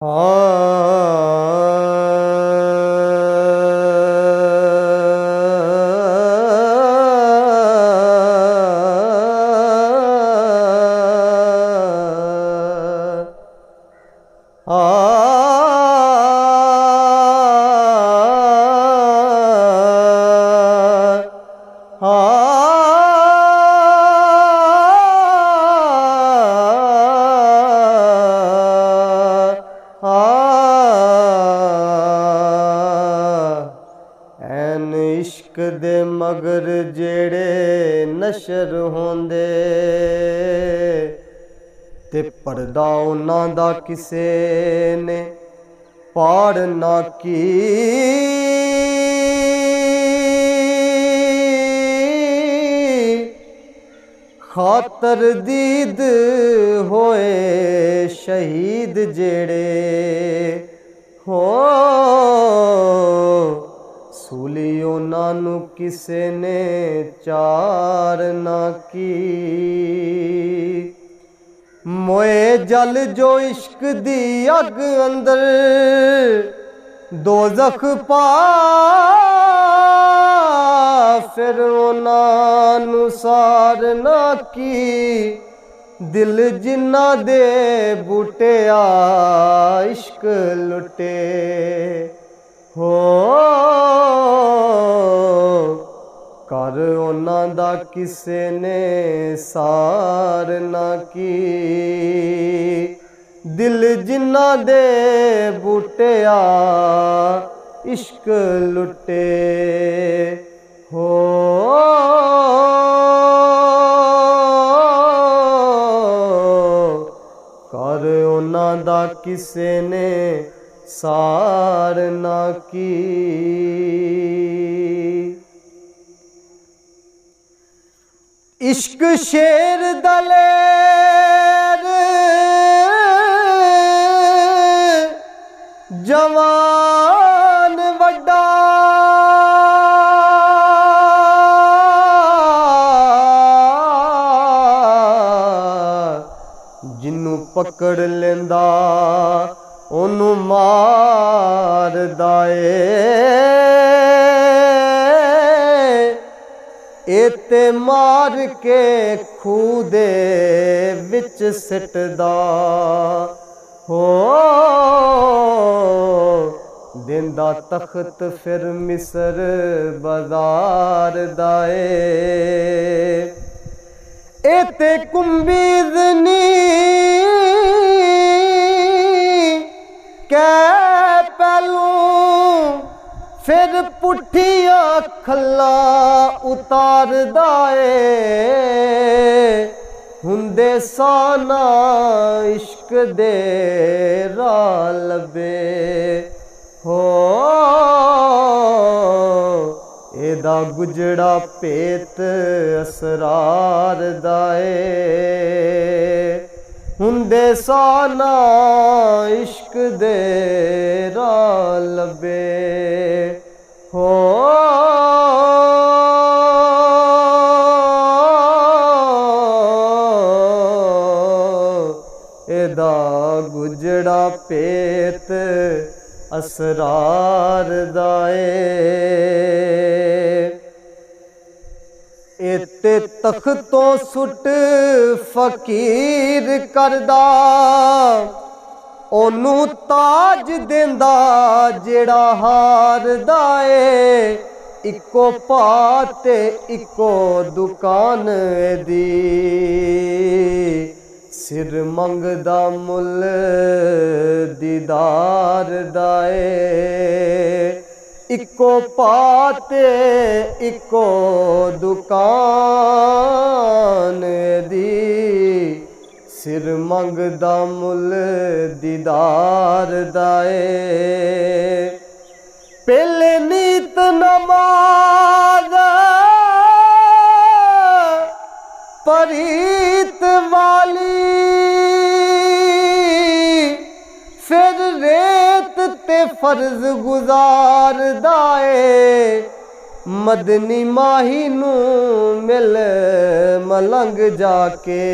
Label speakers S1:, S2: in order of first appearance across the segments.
S1: ਐਨ इश्क दे मगर जेड़े नशर होंदे ते पर्दा उन्हां दा किसे ने पाड़ ना की। खातर दीद होए शहीद जेड़े हो सूली उन्हां नू किसे ने चार ना की। मोए जल जो इश्क दी अग अंदर दोज़ख पा फिर उन्हां नू सार ना की। दिल जिन्ना दे बूटिया इश्क लुटे हो कर उन्हां दा किसे ने सार ना की। दिल जिन्ना दे बूटिया इश्क लुटे हो कर उन्हां दा किसे ने सार ना की। इश्क शेर दलेर जवान वड्डा जिन्नू पकड़ लेंदा ओनू मार दाए। एते मार के खूह दे विच सिटदा हो देंदा तख्त फिर मिस्र बाजार दाए। एते कुंबीज़नी कै पहलू फिर पुठिया खल्ला उतार दाए। हुंदे साना इश्क दे राह लबे हो एदा गुजड़ा पेत असरार दाए। हुंदे साना इश्क दे राह लबे हो एदा गुजड़ा पेत असरार दाए। एते तख्तों सुट फकीर करदा ओनू ताज देंदा जेड़ा हार दाए। इको पाते इको दुकान दी सिर मंगदा मुल दीदार दाए। इको पाते इको दुकान दी सिर मंगदा मुल दीदार दाए। पहले नीत नमाज परीत वाली फिर रेत ते फर्ज गुजार दाए। मदनी माही नू मिल मलंग जाके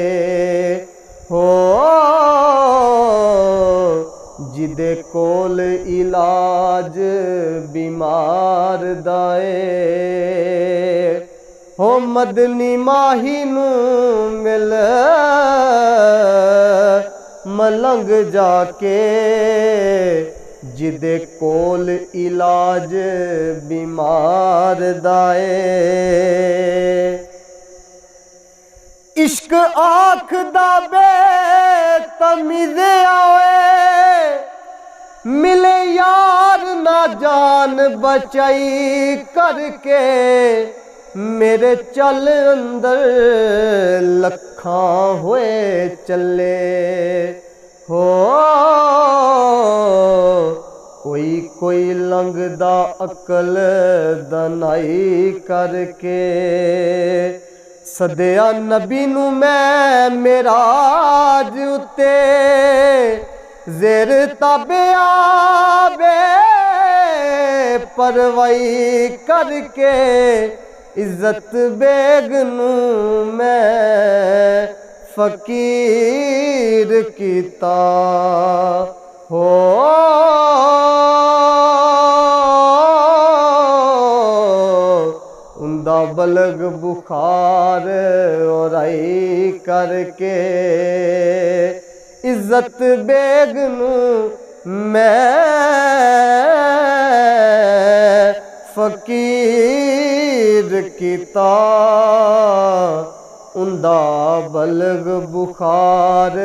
S1: हो जिदे कोल इलाज बीमार दाए। हो मदनी माही नू मिल मलंग जाके, जिदे कोल इलाज बीमार दाए। इश्क आख दा बेतमीज़ आवे, मिले यार ना जान बचाई करके। मेरे चल अंदर लखां होए चले हो। कोई कोई लंघदा अकल दनाई करके। सदया नबी नू मैं मेराज उते, ज़ेर ताबिया बे परवाई करके। इज्जत बेग नू मैं फकीर कीता हो। उंदा बलग बुखार औराई करके। इज्जत बेग नू मैं फकीर कीता। उंदा बलग बुखार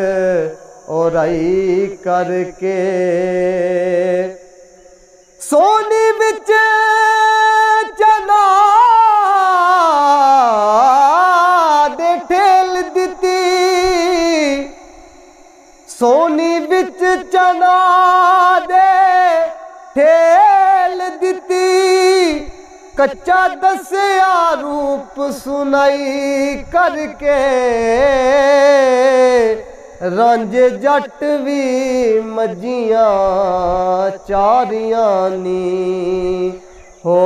S1: औराई करके। सोनी विच चना दे ठेल दिती, सोनी विच चना दे ठेल दिती। कच्चा दसिया रूप सुनाई करके। रांझे जट भी मज्जियां चारियां नी हो।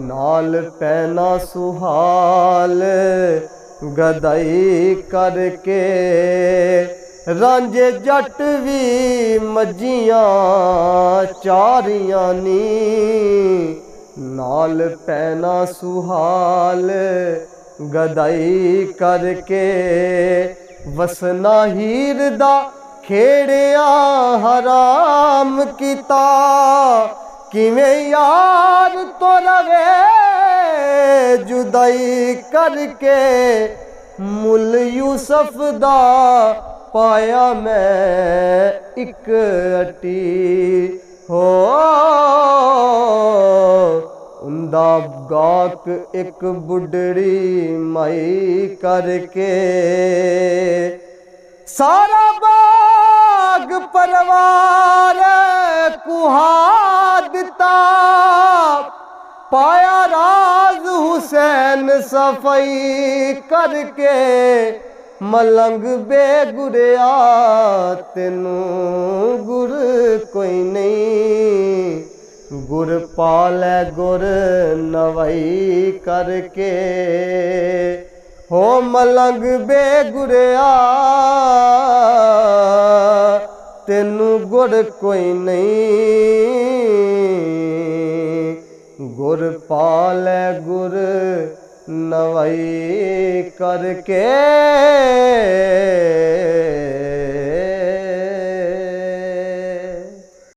S1: नाल पैना सुहाल गदाई करके। रांझे जट भी मज्जियां चारियां नी। नाल पैना सुहाल गदाई करके। वसना हीर दा खेड़िया हराम कीता। किवें यार तो रवे जुदाई करके। मुल यूसुफ दा पाया मैं इक अटी हो। उंदा गाक एक बुढ़ड़ी माई करके। सारा बाग परवार कुहा दिता। पाया राज हुसैन सफाई करके। मलंग बेगुरिया तेनू गुर कोई नहीं। गुर पालै गुर नवाई करके। हो मलंग बेगुरिया तेनू गुर कोई नहीं। गुर पालै गुर नवाई करके।